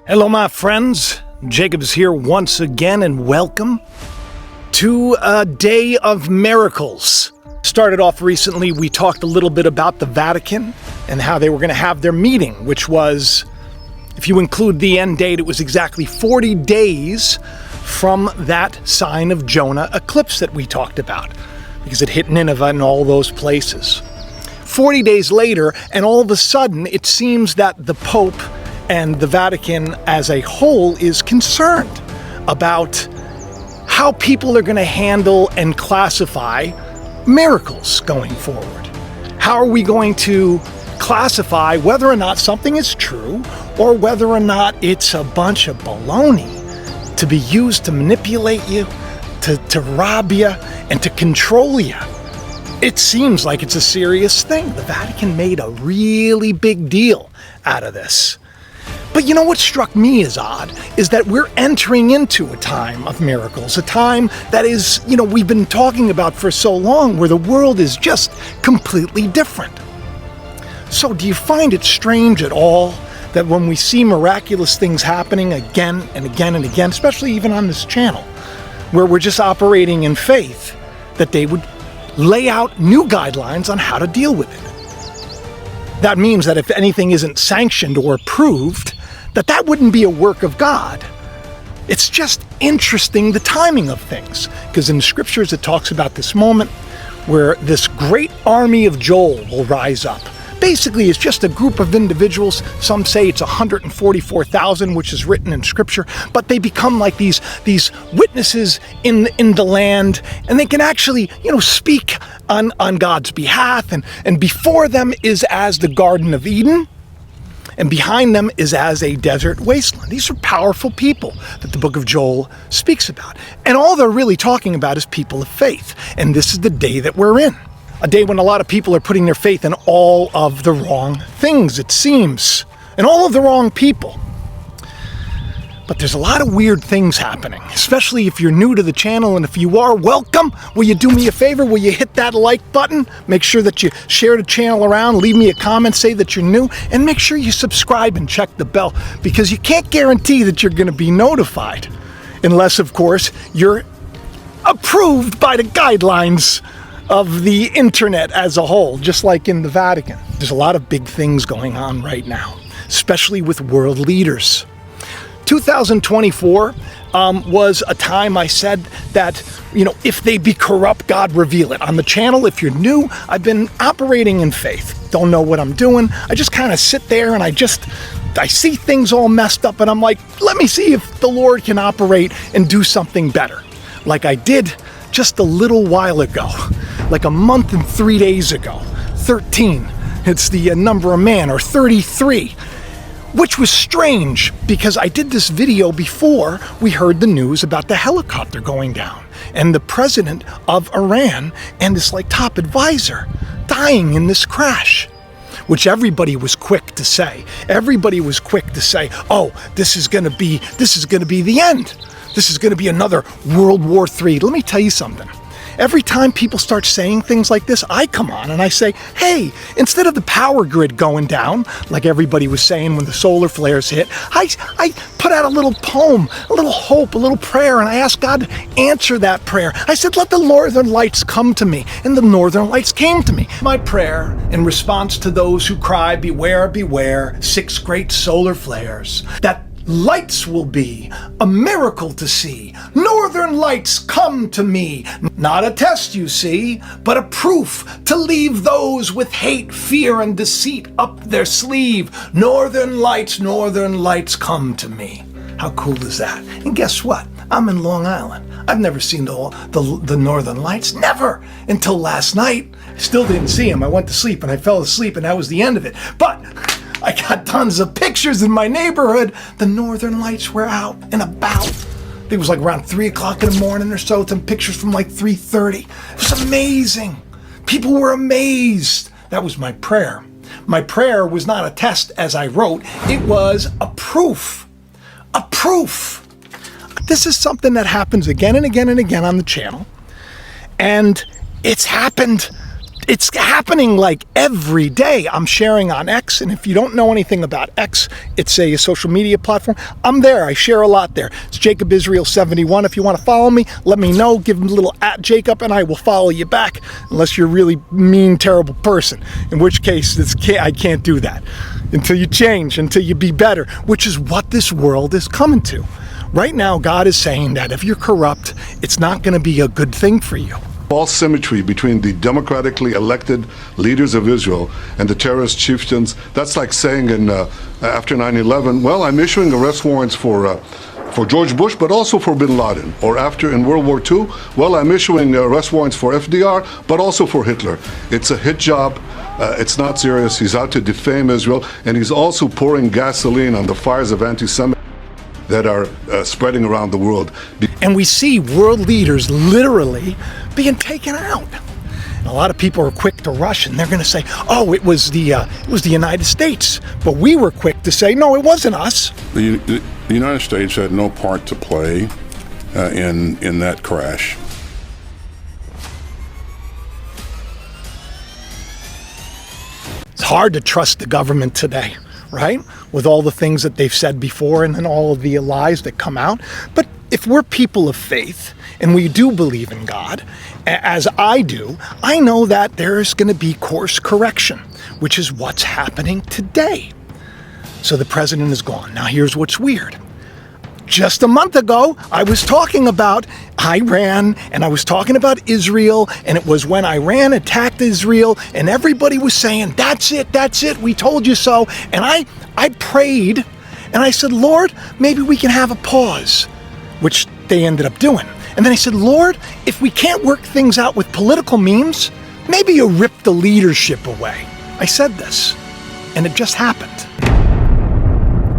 Hello, my friends. Jacob's here once again, and welcome to a day of miracles. Started off recently, we talked a little bit about the Vatican and how they were going to have their meeting, which was, if you include the end date, it was exactly 40 days from that sign of Jonah eclipse that we talked about, because it hit Nineveh and all those places. 40 days later, and all of a sudden, it seems that the Pope and the Vatican as a whole is concerned about how people are going to handle and classify miracles going forward. How are we going to classify whether or not something is true or whether or not it's a bunch of baloney to be used to manipulate you, to rob you, and to control you? It seems like it's a serious thing. The Vatican made a really big deal out of this. But you know what struck me as odd is that we're entering into a time of miracles, a time that is, we've been talking about for so long, where the world is just completely different. So do you find it strange at all that when we see miraculous things happening again and again and again, especially even on this channel, where we're just operating in faith, that they would lay out new guidelines on how to deal with it? That means that if anything isn't sanctioned or approved, that wouldn't be a work of God. It's just interesting, the timing of things, because in the scriptures it talks about this moment where this great army of Joel will rise up. Basically, it's just a group of individuals. Some say it's 144,000, which is written in scripture, but they become like these witnesses in the land, and they can actually, speak on God's behalf, and before them is as the Garden of Eden, and behind them is as a desert wasteland. These are powerful people that the book of Joel speaks about. And all they're really talking about is people of faith. And this is the day that we're in. A day when a lot of people are putting their faith in all of the wrong things, it seems. And all of the wrong people. But there's a lot of weird things happening, especially if you're new to the channel, and if you are, welcome. Will you do me a favor? Will you hit that like button? Make sure that you share the channel around, leave me a comment, say that you're new, and make sure you subscribe and check the bell, because you can't guarantee that you're going to be notified, unless, of course, you're approved by the guidelines of the internet as a whole, just like in the Vatican. There's a lot of big things going on right now, especially with world leaders. 2024 was a time I said that, if they be corrupt, God reveal it. On the channel, if you're new, I've been operating in faith. Don't know what I'm doing. I just kind of sit there and I see things all messed up, and I'm like, let me see if the Lord can operate and do something better. Like I did just a little while ago, like a month and 3 days ago. 13, it's the number of man, or 33. Which was strange, because I did this video before we heard the news about the helicopter going down and the president of Iran and his top advisor dying in this crash, which everybody was quick to say. Everybody was quick to say, oh, this is going to be the end. This is going to be another World War III. Let me tell you something. Every time people start saying things like this, I come on and I say, hey, instead of the power grid going down, like everybody was saying when the solar flares hit, I put out a little poem, a little hope, a little prayer, and I asked God to answer that prayer. I said, let the northern lights come to me, and the northern lights came to me. My prayer, in response to those who cry, beware, beware, 6 great solar flares, that lights will be a miracle to see. Northern lights come to me. Not a test, you see, but a proof to leave those with hate, fear, and deceit up their sleeve. Northern lights come to me. How cool is that? And guess what? I'm in Long Island. I've never seen the northern lights. Never. Until last night. I still didn't see them. I went to sleep and I fell asleep, and that was the end of it. But I got tons of pictures in my neighborhood. The northern lights were out and about. It was around 3 o'clock in the morning or so. Some pictures from 3:30. It was amazing. People were amazed. That was my prayer. My prayer was not a test, as I wrote. It was a proof. A proof. This is something that happens again and again and again on the channel. And it's happened It's happening like every day. I'm sharing on X, and if you don't know anything about X, it's a social media platform. I'm there. I share a lot there. It's Jacob Israel 71. If you want to follow me, let me know. Give them a little @Jacob, and I will follow you back, unless you're a really mean, terrible person, in which case I can't do that until you change, until you be better, which is what this world is coming to. Right now, God is saying that if you're corrupt, it's not going to be a good thing for you. False symmetry between the democratically elected leaders of Israel and the terrorist chieftains. That's like saying after 9/11, well, I'm issuing arrest warrants for George Bush, but also for bin Laden. Or after in World War II, well, I'm issuing arrest warrants for FDR, but also for Hitler. It's a hit job. It's not serious. He's out to defame Israel, and he's also pouring gasoline on the fires of anti-Semitism that are spreading around the world. And we see world leaders literally being taken out. And a lot of people are quick to rush, and they're going to say, "Oh, it was the United States," but we were quick to say, "No, it wasn't us." The United States had no part to play in that crash. It's hard to trust the government today, right? With all the things that they've said before and then all of the lies that come out. But if we're people of faith and we do believe in God, as I do, I know that there's going to be course correction, which is what's happening today. So the president is gone. Now here's what's weird. Just a month ago, I was talking about Iran and I was talking about Israel, and it was when Iran attacked Israel and everybody was saying, that's it, we told you so. And I prayed and I said, Lord, maybe we can have a pause, which they ended up doing. And then I said, Lord, if we can't work things out with political means, maybe you rip the leadership away. I said this, and it just happened.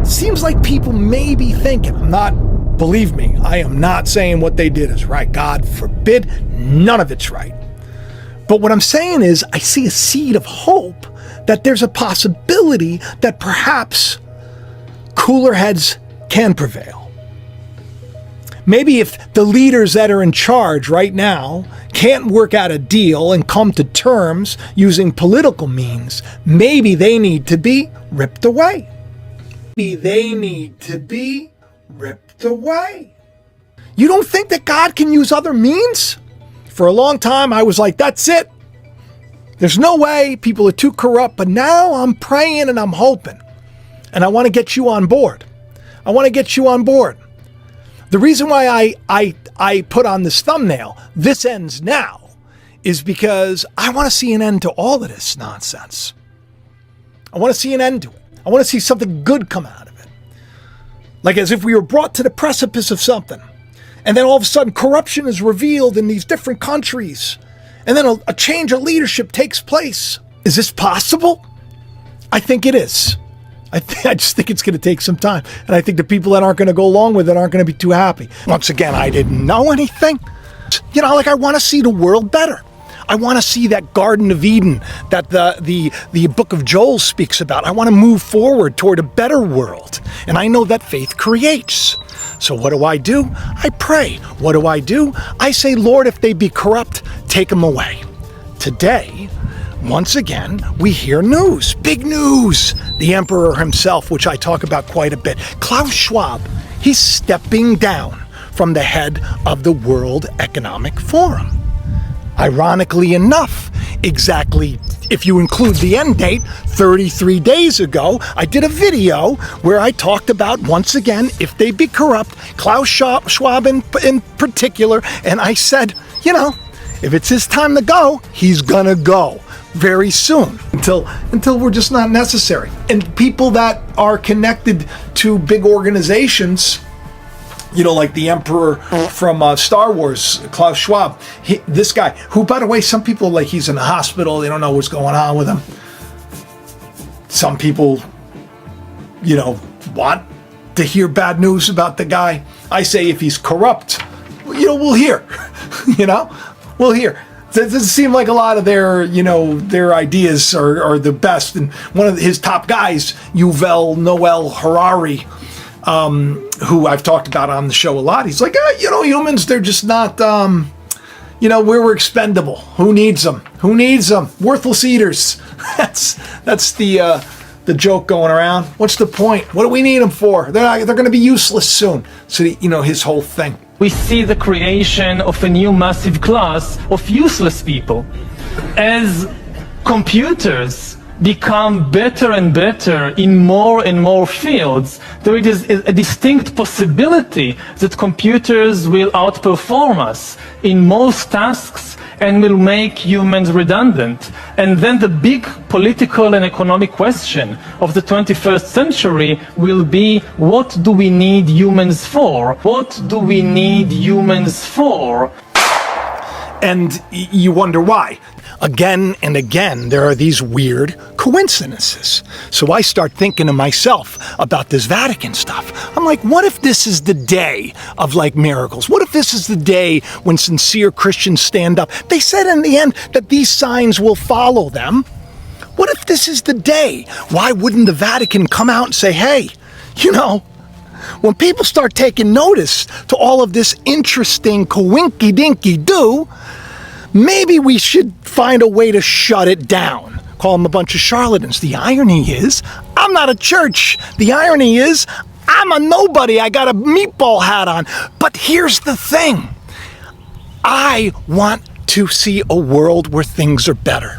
Seems like people may be thinking, believe me, I am not saying what they did is right. God forbid, none of it's right. But what I'm saying is I see a seed of hope that there's a possibility that perhaps cooler heads can prevail. Maybe if the leaders that are in charge right now can't work out a deal and come to terms using political means, maybe they need to be ripped away. They need to be ripped away. You don't think that God can use other means? For a long time, I was like, that's it. There's no way. People are too corrupt. But now I'm praying and I'm hoping. And I want to get you on board. I want to get you on board. The reason why I put on this thumbnail, "This ends now," is because I want to see an end to all of this nonsense. I want to see an end to it. I want to see something good come out of it. Like as if we were brought to the precipice of something. And then all of a sudden corruption is revealed in these different countries. And then a change of leadership takes place. Is this possible? I think it is. I just think it's going to take some time. And I think the people that aren't going to go along with it aren't going to be too happy. Once again, I didn't know anything. I want to see the world better. I want to see that Garden of Eden that the book of Joel speaks about. I want to move forward toward a better world. And I know that faith creates. So what do? I pray. What do? I say, Lord, if they be corrupt, take them away. Today, once again, we hear news, big news. The emperor himself, which I talk about quite a bit, Klaus Schwab, he's stepping down from the head of the World Economic Forum. Ironically enough, exactly, if you include the end date, 33 days ago, I did a video where I talked about, once again, if they be corrupt, Klaus Schwab in particular, and I said, if it's his time to go, he's gonna go very soon until we're just not necessary. And people that are connected to big organizations, like the Emperor from Star Wars, Klaus Schwab, this guy, who, by the way, some people he's in the hospital, they don't know what's going on with him. Some people, want to hear bad news about the guy. I say if he's corrupt, we'll hear, we'll hear. It doesn't seem like a lot of their ideas are the best. And one of his top guys, Yuval Noah Harari, who I've talked about on the show a lot, he's like, humans, they're just not, You know, we're expendable. Who needs them? Who needs them? Worthless eaters. That's the joke going around. What's the point? What do we need them for? They're going to be useless soon. So, you know, his whole thing. We see the creation of a new massive class of useless people. As computers become better and better in more and more fields, there is a distinct possibility that computers will outperform us in most tasks and will make humans redundant. And then the big political and economic question of the 21st century will be, what do we need humans for? What do we need humans for? And you wonder why. Again and again, there are these weird coincidences. So I start thinking to myself about this Vatican stuff. I'm like, what if this is the day of like miracles? What if this is the day when sincere Christians stand up? They said in the end that these signs will follow them. What if this is the day? Why wouldn't the Vatican come out and say, hey, you know, when people start taking notice to all of this interesting coinky-dinky-doo, maybe we should find a way to shut it down. Call them a bunch of charlatans. The irony is, I'm not a church. The irony is, I'm a nobody. I got a meatball hat on. But here's the thing. I want to see a world where things are better.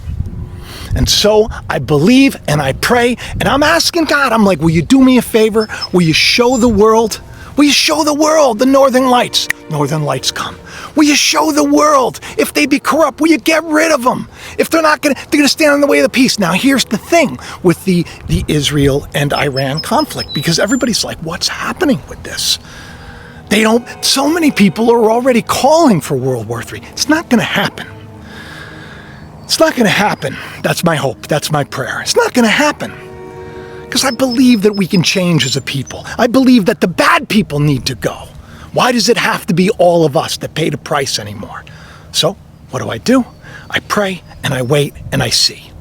And so I believe and I pray and I'm asking God, I'm like, will you do me a favor? Will you show the world? Will you show the world the northern lights? Northern lights come. Will you show the world? If they be corrupt, will you get rid of them? If they're not going to, they're going to stand in the way of the peace. Now, here's the thing with the Israel and Iran conflict, because everybody's like, what's happening with this? So many people are already calling for World War III. It's not going to happen. It's not going to happen. That's my hope. That's my prayer. It's not going to happen. Because I believe that we can change as a people. I believe that the bad people need to go. Why does it have to be all of us that pay the price anymore? So, what do? I pray and I wait and I see.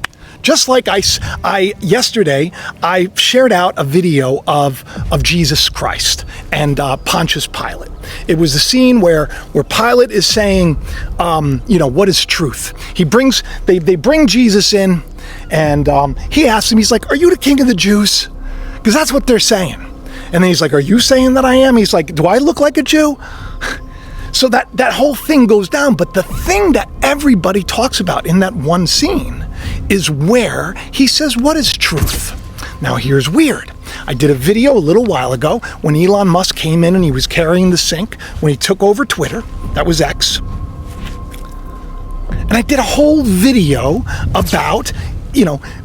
Just like yesterday, I shared out a video of Jesus Christ and Pontius Pilate. It was the scene where Pilate is saying, what is truth? They bring Jesus in and he asks him, he's like, are you the king of the Jews? Because that's what they're saying. And then he's like, are you saying that I am? He's like, do I look like a Jew? So that whole thing goes down. But the thing that everybody talks about in that one scene is where he says, what is truth? Now, here's weird. I did a video a little while ago when Elon Musk came in and he was carrying the sink when he took over Twitter. That was X. And I did a whole video about,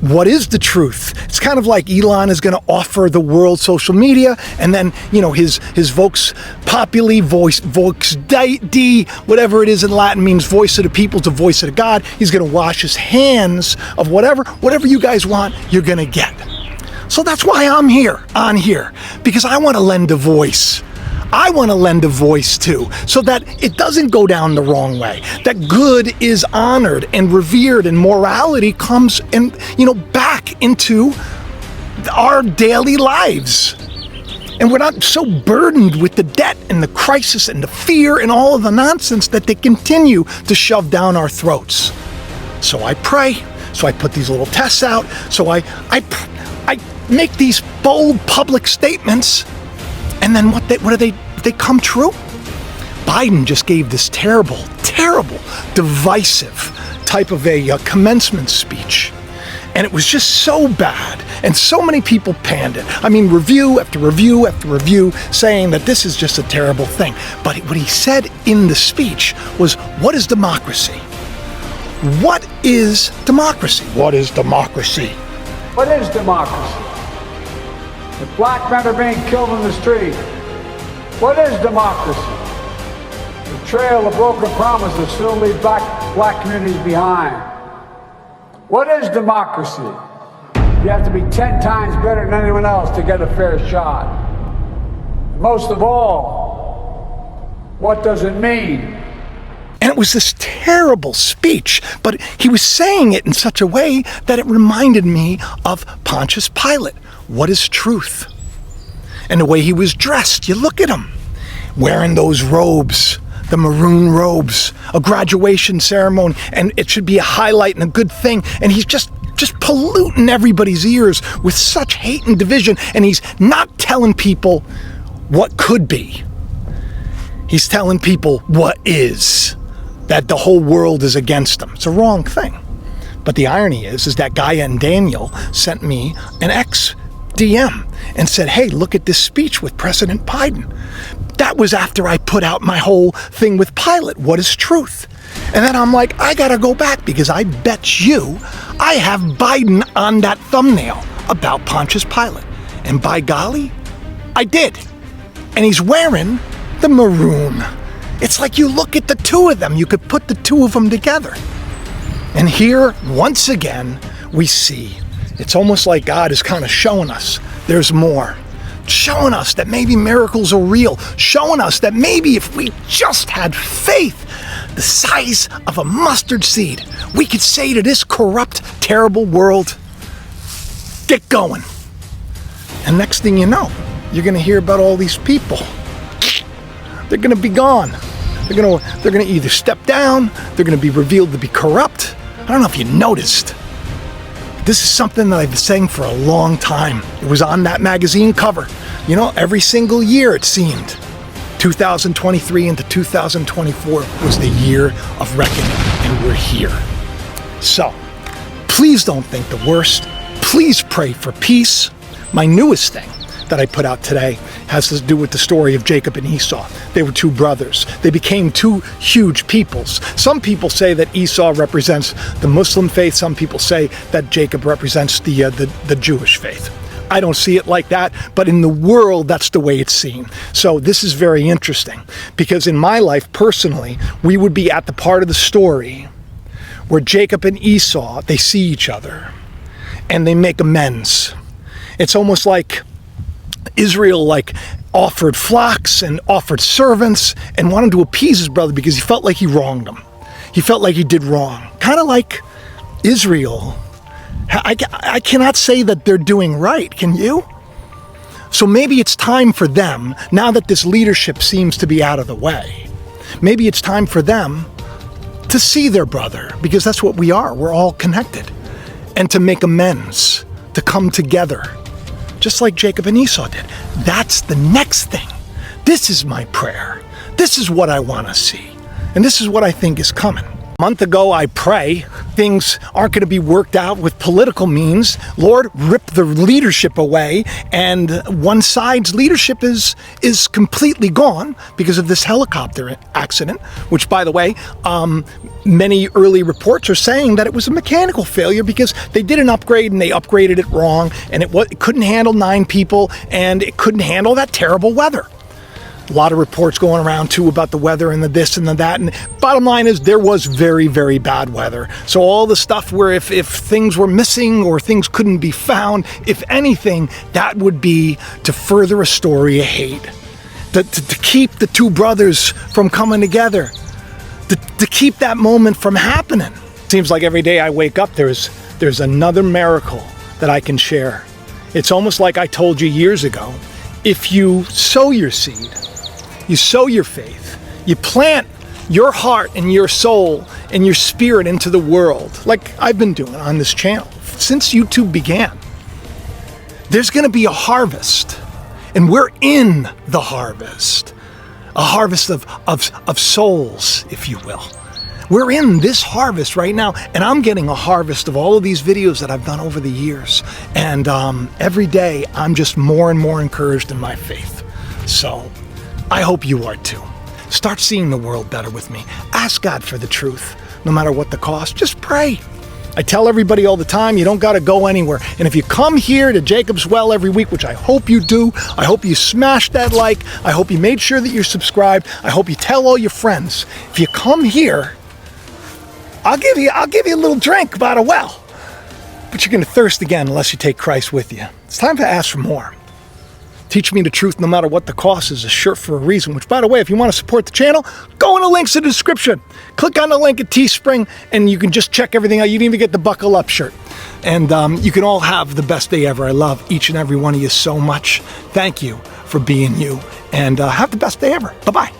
what is the truth? It's kind of like Elon is going to offer the world social media, and then, his vox populi, vox Dei, whatever it is in Latin, means voice of the people to voice of the God. He's going to wash his hands of whatever you guys want, you're going to get. So that's why I'm on here, because I want to lend a voice. I want to lend a voice too, so that it doesn't go down the wrong way, that good is honored and revered and morality comes back into our daily lives. And we're not so burdened with the debt and the crisis and the fear and all of the nonsense that they continue to shove down our throats. So I pray, so I put these little tests out, so I make these bold public statements. And then what do they come true? Biden just gave this terrible, divisive type of a commencement speech. And it was just so bad. And so many people panned it. I mean, review after review after review saying that this is just a terrible thing. But what he said in the speech was, what is democracy? What is democracy? What is democracy? What is democracy? If black men are being killed in the street, what is democracy? The trail of broken promises still leave black communities behind. What is democracy? You have to be 10 times better than anyone else to get a fair shot. Most of all, what does it mean? And it was this terrible speech, but he was saying it in such a way that it reminded me of Pontius Pilate. What is truth? And the way he was dressed, you look at him, wearing those robes, the maroon robes, a graduation ceremony, and it should be a highlight and a good thing. And he's just polluting everybody's ears with such hate and division. And he's not telling people what could be. He's telling people what is, that the whole world is against them. It's a wrong thing. But the irony is that Gaia and Daniel sent me an DM and said, hey, look at this speech with President Biden. That was after I put out my whole thing with Pilate. What is truth? And then I'm like, I gotta go back because I bet you I have Biden on that thumbnail about Pontius Pilate. And by golly, I did. And he's wearing the maroon. It's like you look at the two of them, you could put the two of them together. And here, once again, we see, it's almost like God is kind of showing us there's more. Showing us that maybe miracles are real. Showing us that maybe if we just had faith the size of a mustard seed, we could say to this corrupt, terrible world, get going. And next thing you know, you're going to hear about all these people. They're going to be gone. They're going to either step down, they're going to be revealed to be corrupt. I don't know if you noticed. This is something that I've been saying for a long time. It was on that magazine cover. You know, every single year it seemed. 2023 into 2024 was the year of reckoning, and we're here. So, please don't think the worst. Please pray for peace. My newest thing that I put out today has to do with the story of Jacob and Esau. They were two brothers. They became two huge peoples. Some people say that Esau represents the Muslim faith. Some people say that Jacob represents the Jewish faith. I don't see it like that, but in the world, that's the way it's seen. So this is very interesting because in my life, personally, we would be at the part of the story where Jacob and Esau, they see each other and they make amends. It's almost like Israel offered flocks and offered servants and wanted to appease his brother because he felt like he wronged him. He felt like he did wrong. Kind of like Israel. I cannot say that they're doing right, can you? So maybe it's time for them, now that this leadership seems to be out of the way, maybe it's time for them to see their brother, because that's what we are. We're all connected. And to make amends, to come together. Just like Jacob and Esau did. That's the next thing. This is my prayer. This is what I want to see. And this is what I think is coming. A month ago, I pray things aren't going to be worked out with political means. Lord, rip the leadership away. And one side's leadership is completely gone because of this helicopter accident, which, by the way, many early reports are saying that it was a mechanical failure because they did an upgrade and they upgraded it wrong, and it couldn't handle 9 people, and it couldn't handle that terrible weather. A lot of reports going around too about the weather and the this and the that, and bottom line is there was very, very bad weather. So all the stuff where if things were missing or things couldn't be found, if anything, that would be to further a story of hate, to keep the two brothers from coming together, to keep that moment from happening. Seems like every day I wake up there's another miracle that I can share. It's almost like I told you years ago, if you sow your seed, you sow your faith, you plant your heart and your soul and your spirit into the world, like I've been doing on this channel since YouTube began, there's going to be a harvest, and we're in the harvest, a harvest of souls, if you will. We're in this harvest right now, and I'm getting a harvest of all of these videos that I've done over the years, and every day I'm just more and more encouraged in my faith. So I hope you are too. Start seeing the world better with me. Ask God for the truth, no matter what the cost. Just pray. I tell everybody all the time, you don't got to go anywhere. And if you come here to Jacob's Well every week, which I hope you do, I hope you smash that like. I hope you made sure that you're subscribed. I hope you tell all your friends. If you come here, I'll give you a little drink by the well. But you're going to thirst again unless you take Christ with you. It's time to ask for more. Teach me the truth no matter what the cost is a shirt for a reason, which, by the way, if you want to support the channel, go in the links in the description. Click on the link at Teespring, and you can just check everything out. You can even get the Buckle Up shirt. And you can all have the best day ever. I love each and every one of you so much. Thank you for being you, and have the best day ever. Bye-bye.